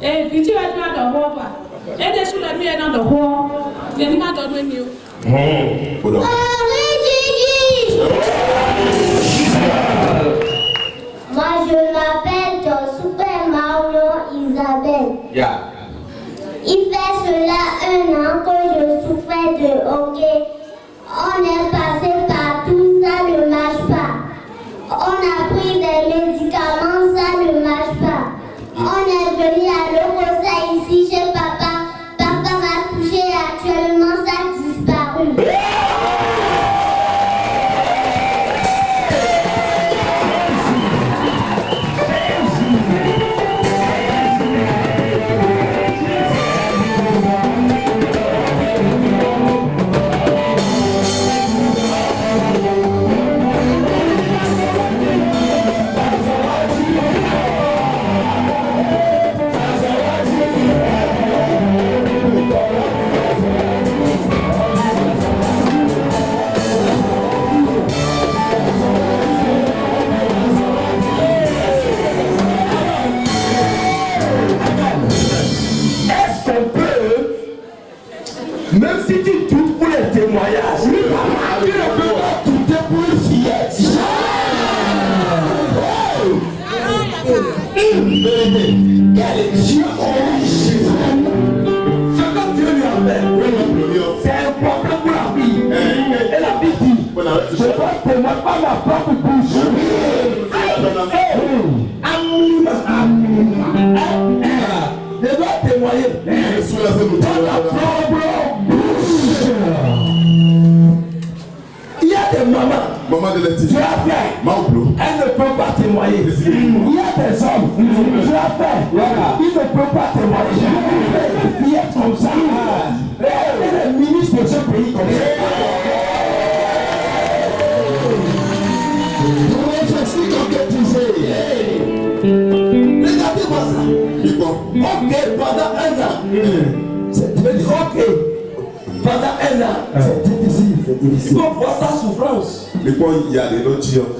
Eh, Viti va dire dans le roi. Et des sous la nuit dans le roi. Il y a une main dans le milieu. Moi je m'appelle dans Super Mario Isabelle. Yeah. Il fait cela 1 an que je souffrais de hockey. On est passé partout, ça ne marche pas. On a pris des médicaments, ça ne marche pas. On est venu à l'Ocosa ici chez papa. Papa m'a touché et actuellement ça a disparu. Même si tu doutes pour les témoignages, tu ne peux pas douter pour une fillette. Une vérité. Quel est Dieu riche? Ce que Dieu lui a fait, c'est important pour la vie. Et la vie dit, je dois témoigner par ma propre bouche. Je dois témoigner par ma propre bouche. Il y a des mamans, tu as fait, elles ne peuvent pas témoigner. Il y a des hommes, tu as fait, ils ne peuvent pas témoigner. Il est comme ça. Et les ministres de ce pays comme ça. Regardez-moi ça. Ok, pendant 1 an. Tu veux dire ok. Pendant 1 an, c'est difficile. Il faut voir sa souffrance. Il y a des autres gens.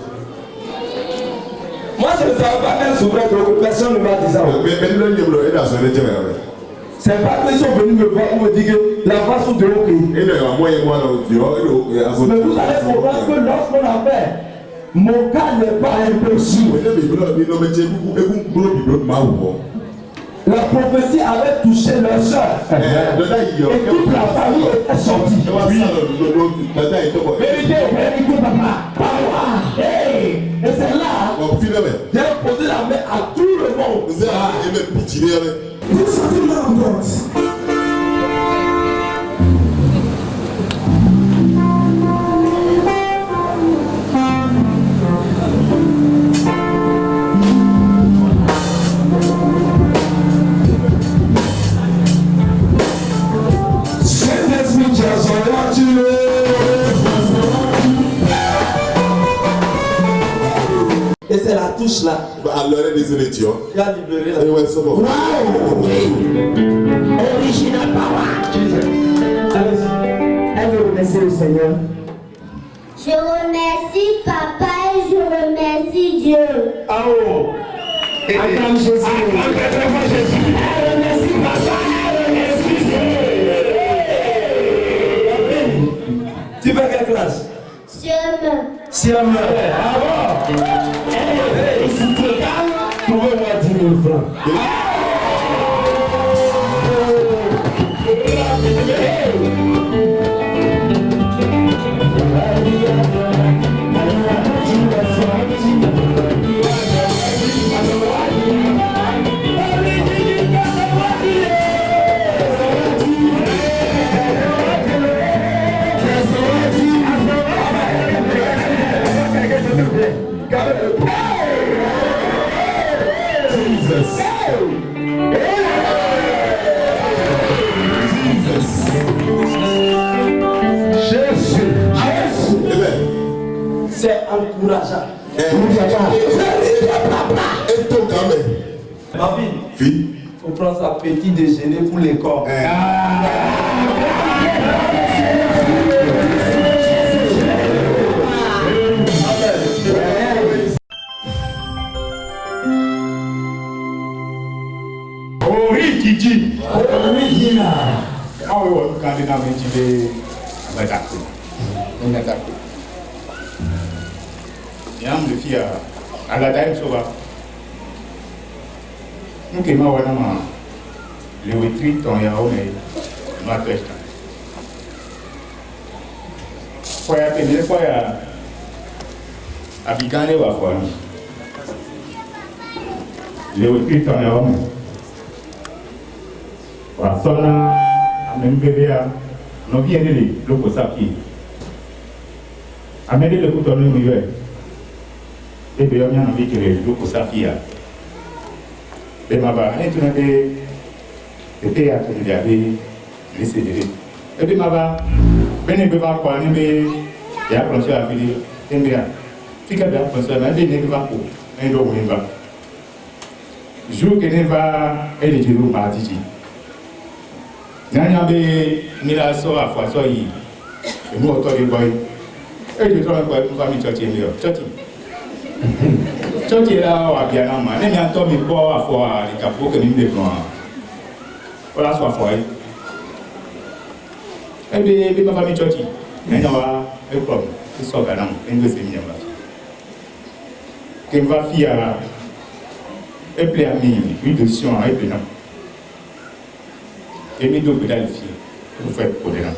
Moi, je ne savais pas qu'elle souffrait trop. Personne ne m'a dit ça. C'est pas qu'ils sont venus me voir ou me dire que la face de l'eau. Mais vous allez comprendre que lorsqu'on a fait, mon cas n'est pas impossible. La prophétie avait touché leur soeur. Et toute la famille était sortie. Vérité, vérité, papa. Et c'est là, j'ai posé la main à tout le monde. Vous sentez l'ambiance. Et c'est la touche là. Alors, désolé, tu vois. Il a libéré la touche. C'est bon. Original power. Elle veut remercier le Seigneur. Je remercie papa et je remercie Dieu. Ah oh. Acclame Jésus. Acclame Jésus. Elle remercie papa, elle remercie Dieu. Tu fais quelle classe? Siam. Bravo. Félicité. Trouvez-moi 10 000 francs. C'est encourageant. Ma fille, faut prendre sa petit déjeuner pour l'école. de la métier à Badako. On a tapé. Il y a un défi à la dame Sova. Nous qui m'avons le retreat en Yahoo, mais ma tête. Quoi à tenir, quoi à Bigane ou à Foire. Le retreat en Yahoo. Voilà, ça là, même bébé, nous viens de l'eau sapi. Amenez le couteau de l'univers. Et bien, on a envie que l'eau sapi. Et ma va, on est tout le théâtre de la vie, les CDD. Et puis ma va, ben ne peut pas quoi, ne peut pas penser à finir. Et bien, si quelqu'un a pensé à la vie, ne peut pas pour un jour où il va. Jour que ne va, elle est du loup par Titi. Nanya be mila so afwa so yi emu oto de boy e de tro boy mu fami church mi o church la wa bia na ma ne mi anto mi bo afwa le kapo ke mi de plan ola so afwa yi e be ma fami church nanya wa e problem e so ga na mo en de se mi nyamba ke va fia e ple ami une question e ple na et mes deux pédales filles, vous faites pour les gens.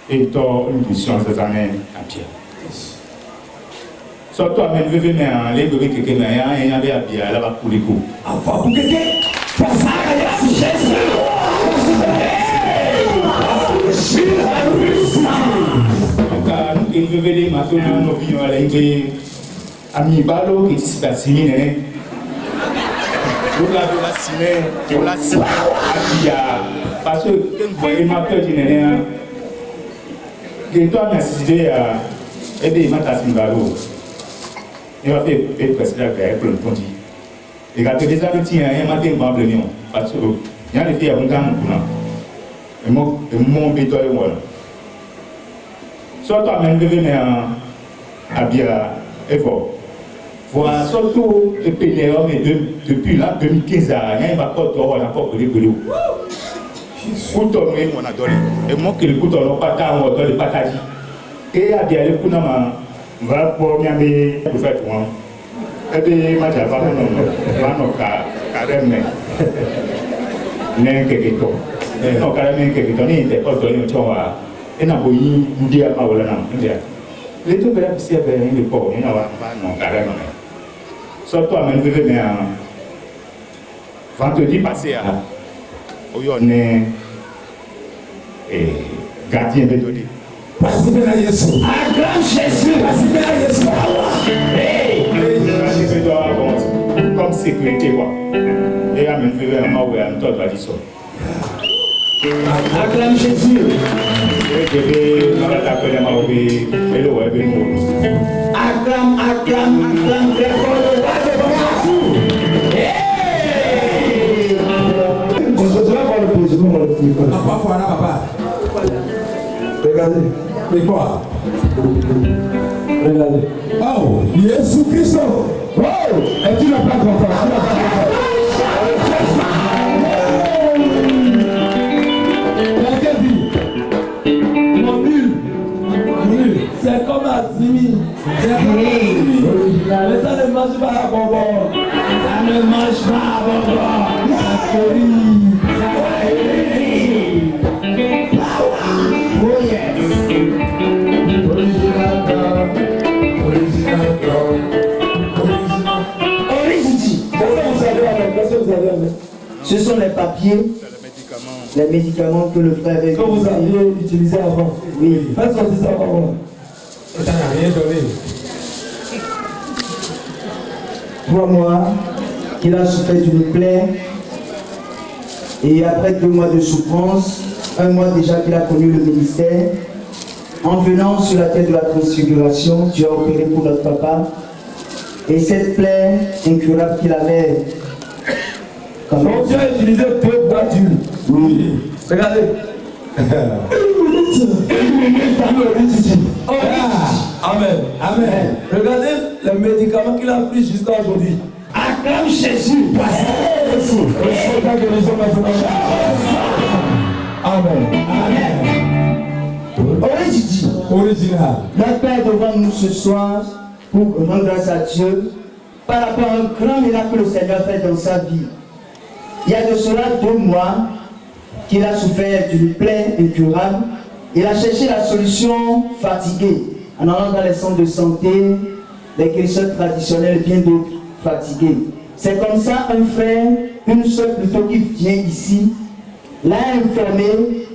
Et toi, une question cette année à Pierre. Soit toi, même veuve, mais les bébés qui sont là, il y a à Pierre, là, va pour les coups. Avant que quelqu'un fasse ça, Jésus. Donc, nous qui veuve les maintenant, nous vivons à l'Ingue, à mi-balo, qui se passe, nous l'avons la on l'a signé à Pierre. Parce que, vous voyez ma peur, tu n'es rien. Que toi, merci à aider ma tasse Mbalo. Il va faire presque la guerre pour le ponti. Et quand tu as des tiens, il y a un matin, parce que il y a des filles à un gamin. Et mon béton est voilà. Soit toi, même, venez à Bia et fort. Voilà, surtout depuis les hommes depuis là, 2015, il y a un rapport on n'a pas brûlé. Couteau, on a donné. Et moi, que le couteau, on n'a pas tard, on a donné pas tard. Et à bien, le coup, on va pour bien pour faire tout. Et puis, ma chère, on va carrément. N'est que tout. Non, carrément, que tout. Il était pas donné au choix. Et n'a pas eu une dia à Ola. Les deux belles pistes, il est pauvre. Il n'y a pas non, carrément. Surtout, à même, mais vendredi passé, on est gardien de données. Parce que là, Jésus. Un grand Jésus. Parce que là, Jésus. Comme sécurité, quoi. Et à même faire un mot, un toit de ça. Acclame Jésus. Acclame, acclame, parfois là, papa. Regardez. Mais quoi? Regardez. Oh, Jésus Christ. Oh, et tu n'as pas content. C'est comme Azimi. Mais ça ne mange pas à bonbon. Ça ne mange pas à bonbon. Oh yes. Ce sont les papiers, les médicaments que le frère avait. Que vous aviez utilisé avant. Oui. Faites sortir ça avant. Ça n'a rien donné. 3 mois qu'il a souffert d'une plaie Et après 2 mois de souffrance, 1 mois déjà qu'il a connu le ministère, en venant sur la terre de la transfiguration, Dieu a opéré pour notre papa. Et cette plaie incurable qu'il avait... Donc Dieu a utilisé 2 voitures. Oui. Regardez. Amen. Amen. Regardez les médicaments qu'il a pris jusqu'à aujourd'hui. Acclame Jésus. Amen. Amen. Original. Notre Père devant nous ce soir pour rendre grâce à Dieu par rapport à un grand miracle que le Seigneur a fait dans sa vie. Il y a de cela 2 mois qu'il a souffert d'une plaie incurable. Il a cherché la solution fatigué en allant dans les centres de santé, les guérisseurs traditionnels et bien d'autres fatigués. C'est comme ça un frère, une soeur plutôt qui vient ici, l'a informé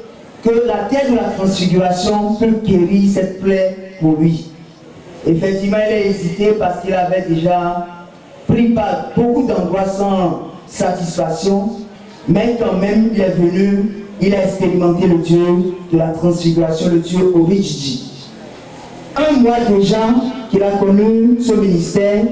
que la terre de la transfiguration peut guérir cette plaie pour lui. Effectivement, il a hésité parce qu'il avait déjà pris par beaucoup d'endroits sans satisfaction, mais quand même il est venu, il a expérimenté le Dieu de la transfiguration, le Dieu Origidi. 1 mois déjà qu'il a connu ce ministère,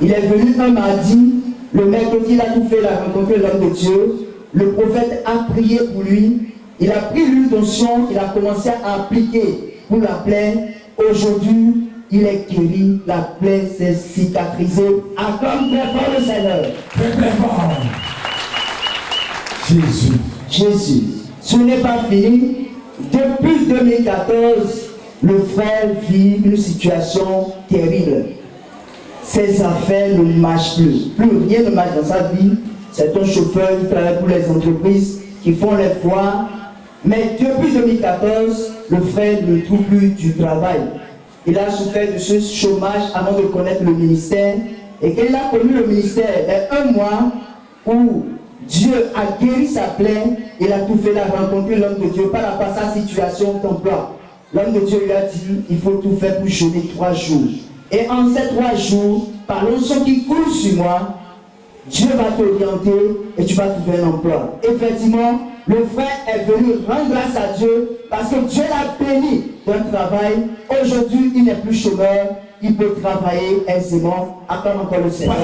il est venu un mardi, le mercredi il a tout fait, il a rencontré l'homme de Dieu, le prophète a prié pour lui, il a pris l'huile d'onction, il a commencé à appliquer pour la plaie. Aujourd'hui, il est guéri, la plaie s'est cicatrisée. Acclame très fort le Seigneur. Très fort. Jésus. Jésus. Ce n'est pas fini. Depuis 2014, le frère vit une situation terrible. Ses affaires ne marchent plus. Plus rien ne marche dans sa vie. C'est un chauffeur qui travaille pour les entreprises qui font les foires. Mais depuis 2014, le frère ne trouve plus du travail. Il a souffert de ce chômage avant de connaître le ministère. Et quand il a connu le ministère, il y a 1 mois où Dieu a guéri sa plaie, il a tout fait, il a rencontré l'homme de Dieu par rapport à sa situation d'emploi. L'homme de Dieu lui a dit, il faut tout faire pour jeûner 3 jours. Et en ces 3 jours, par l'onction qui coule sur moi, Dieu va t'orienter et tu vas trouver un emploi. Effectivement, le frère est venu rendre grâce à Dieu parce que Dieu l'a béni d'un travail. Aujourd'hui, il n'est plus chômeur, il peut travailler aisément. Acclame encore le Seigneur.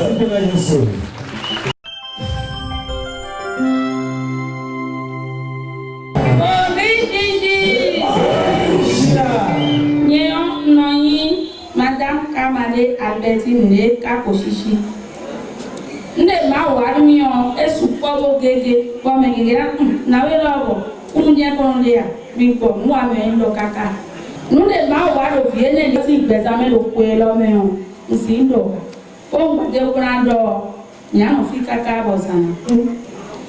Madame Kamale Albertine Kaposhishi. Nde ma warmi on esu pobo gege bo me gege na we lobo unje kon le ya bi ko mu ame ndo kaka nde ma waro viene ni ti gbezame lo pe lo me on nsi ndo o ngbe grando nya no fi kaka bo sana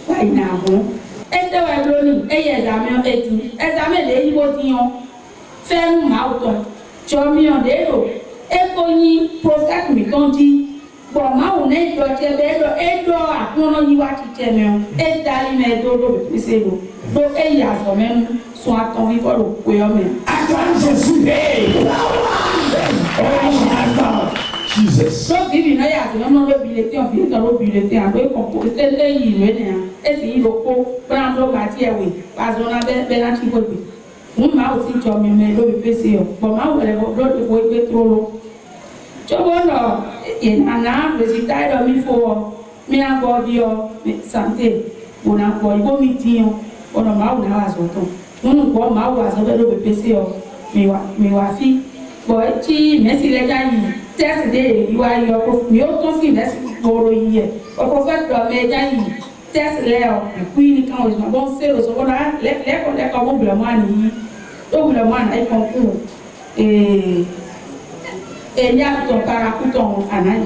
wa ina ho e de wa loni e ye exame o eti exame le yi bo ti yon fe nu ma o ton chomi on de lo e ko yin prophet mi ton di bon ma on est do tebe do akuno yi wa ti teme o e dali me do pese do e ya so me so aton vi ko lo pe o me Acclame Jésus. Jesus. so bibi na ya no lo bilete on fi lo bilete an we ko te le yi le ne e si lo ko brando ba ti ewe ba zo na be na ti ko bi ma o ti jo mi me lo pese o bon ma o le do ko pe trolo Chobono, ana visitado mi fo mi agodio santé una ko ibo mi tiyan ono ma una wa so ton unu ko ma wa so be lo be pese o mi wa fi bo ti mesi le ja yi test de iwa yo ko mi o to fi mesi goro yi e o ko fe do me ja yi test le o ku ni kan o ma bon se lo so bona le ko mo bla mo ani o bla mo ani kon ku enya to para kuton anai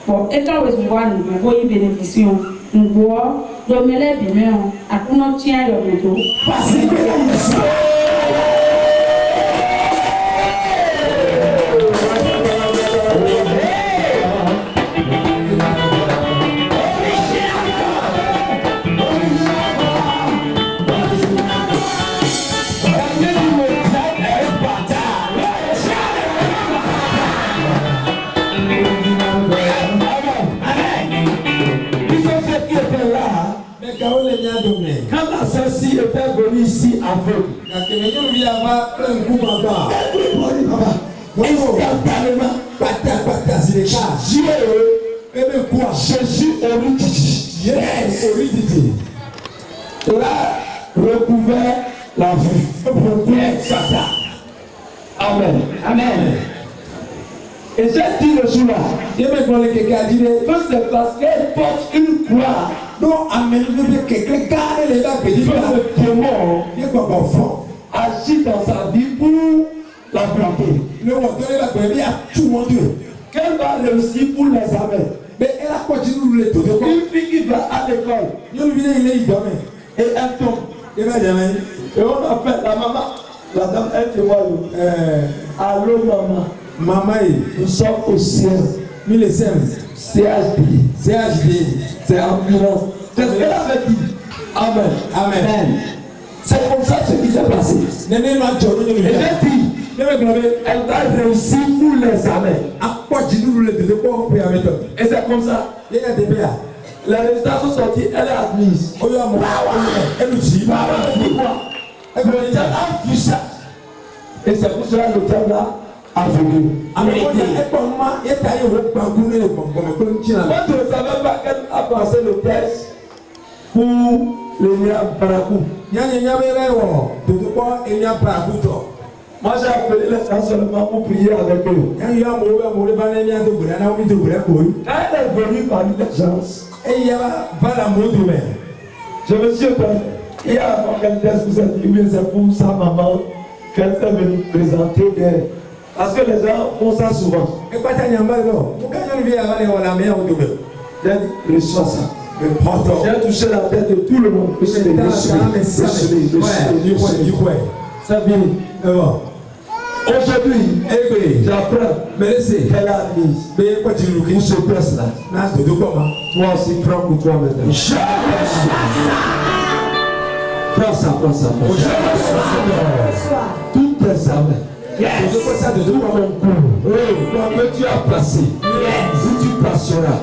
bo eta wes mo wan bo yi beneficio ngo do mele bi me on akuno tia yo mo to fille était venue ici aveugle. Instantanément, Jésus l'a recouvert la vue. Amen. Amen. Et j'ai dit le jour-là que c'est parce qu'elle porte une croix que le démon agit dans sa vie pour la planter. Qu'elle va réussir pour les amers. Une fille qui va à l'école et elle tombe. Et on appelle la maman. La dame, elle témoigne. Allô maman. Maman, nous sommes au ciel. CHD. C'est ambulance. C'est ce qu'elle avait dit. Amen. Amen. C'est comme ça ce qui s'est passé. Et j'ai dit, elle va réussir pour les amers. Et c'est comme ça. Les résultats sont sortis, elle est admise. Le diable a vu ça. Et c'est pour cela que le diable a aveuglé. Moi, je ne savais pas qu'elle a passé le test pour le Nia Parakou. Moi, j'ai appelé les gens seulement pour prier avec eux. Quand elle est venue parmi les gens, je me suis étonné. Il y a un test vous a dit, oui, c'est pour sa maman qu'elle s'est venue présenter d'elle. Parce que les gens font ça souvent. J'ai dit, reçois ça. J'ai touché la tête de tout le monde. C'est bien. Aujourd'hui, j'apprends qu'elle a admise pour ce presse-là. Toi aussi, prends pour toi maintenant. Prends ça. Toutes tes âmes. Tout mon cours. Que tu as placé. Si tu placeras,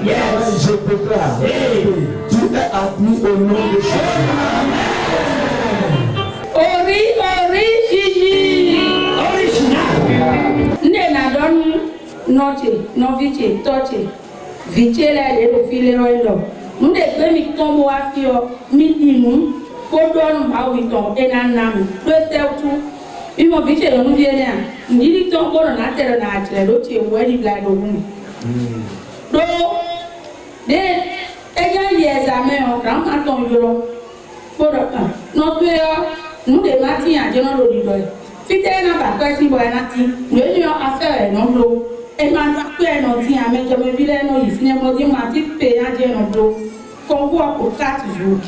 je déclare. Tu es admis au nom de Jésus. Ori, Gigi. Original. Nena don noche, novice, toche. Vice la de file roendo. Munde pe mi tombo afio, mi dinu. Kodon ma witon enanam. Peut-être il m'a dit que nous viens ni ton bon na terre na atire lo ti ewu eri bla do hun do de eja ye examen o kran ma ton yoro bodo kan no pe yo nu de ma ti aje no lo di do fite na ba question boy na ti we ni o affaire no lo e ma na pe no ti amejo me vile no yi fine mo di ma ti pe aje no lo kon wo ko 4 jours.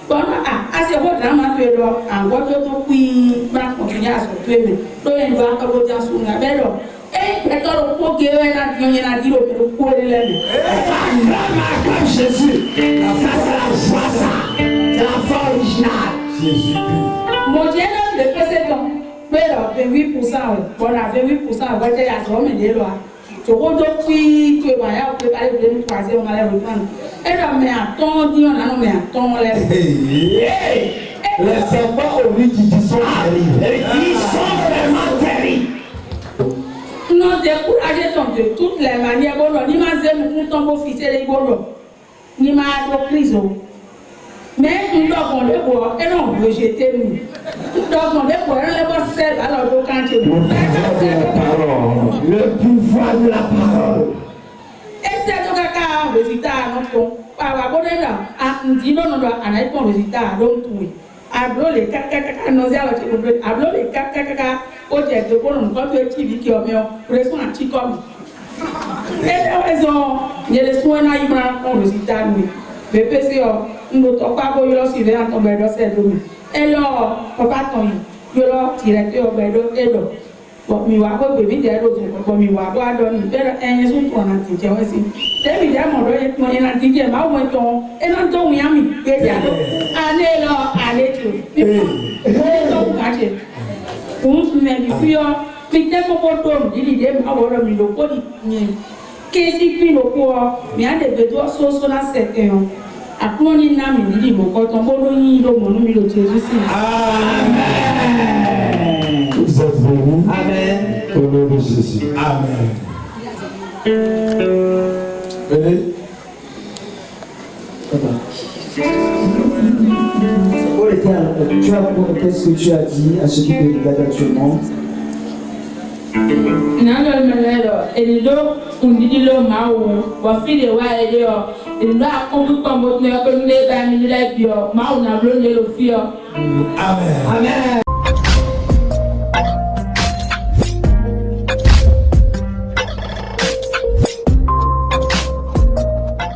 Bon, as a what drama to and what you queen back on the ass of women, doing back about just soon a better. Eh, better of poke and young and I deal with the poor lady. Mojena, the president, better than we put out, but I've been we put out what they are home in the law. To hold up quick to my help, I didn't pass on my every time. Elle a mis un ton, dit on a nommé un ton. Les enfants au lit qui sont terribles. Ils sont vraiment terribles. Non, découragez ton de toutes les manières. Bon, ni ma zèle nous ton beau fils et les bolos. Ni ma prison. Mais nous devons le boire et non le jeter nous. Nous devons le boire et le boire seul alors le cancer. Le pouvoir de la parole. Et c'est donc un résultat non par rapport à dit non on a un résultat donc oui ablo les caca nos ya ablo les caca au dire de bon on peut être qui qui on reste un petit comme et raison il y a les soins na ibra on résultat oui bébé c'est nous to pas bo yo si vers tomber dans cette rue et là papa ton yo là directeur bedo edo. But me wa go baby there do but me wa go adon better enye so to na ti je wesi David ya mo do ye to ye na ti je ma wo to e na to wi ami pe ja do ane lo ane tu e to ka je me bi fio mi te ko ko to di de ma wo ro mi lo ko di ni ke si pi lo ko mi ade be do so na 7 Akoni na mi ni mo ko ton bolo yin lo mo nu mi lo Jésus si. Amen. Vous êtes venus. Amen. Au nom de Jésus. Amen. Venez. Oh l'Éternel, tu as qu'est-ce que tu as dit à ceux qui te regardent actuellement? Nando melero elido undidilo mawo wa file wa elio elido akobu kombo ne ko ne ba mi le bio mawo na blo le lo fio. Amen. Amen.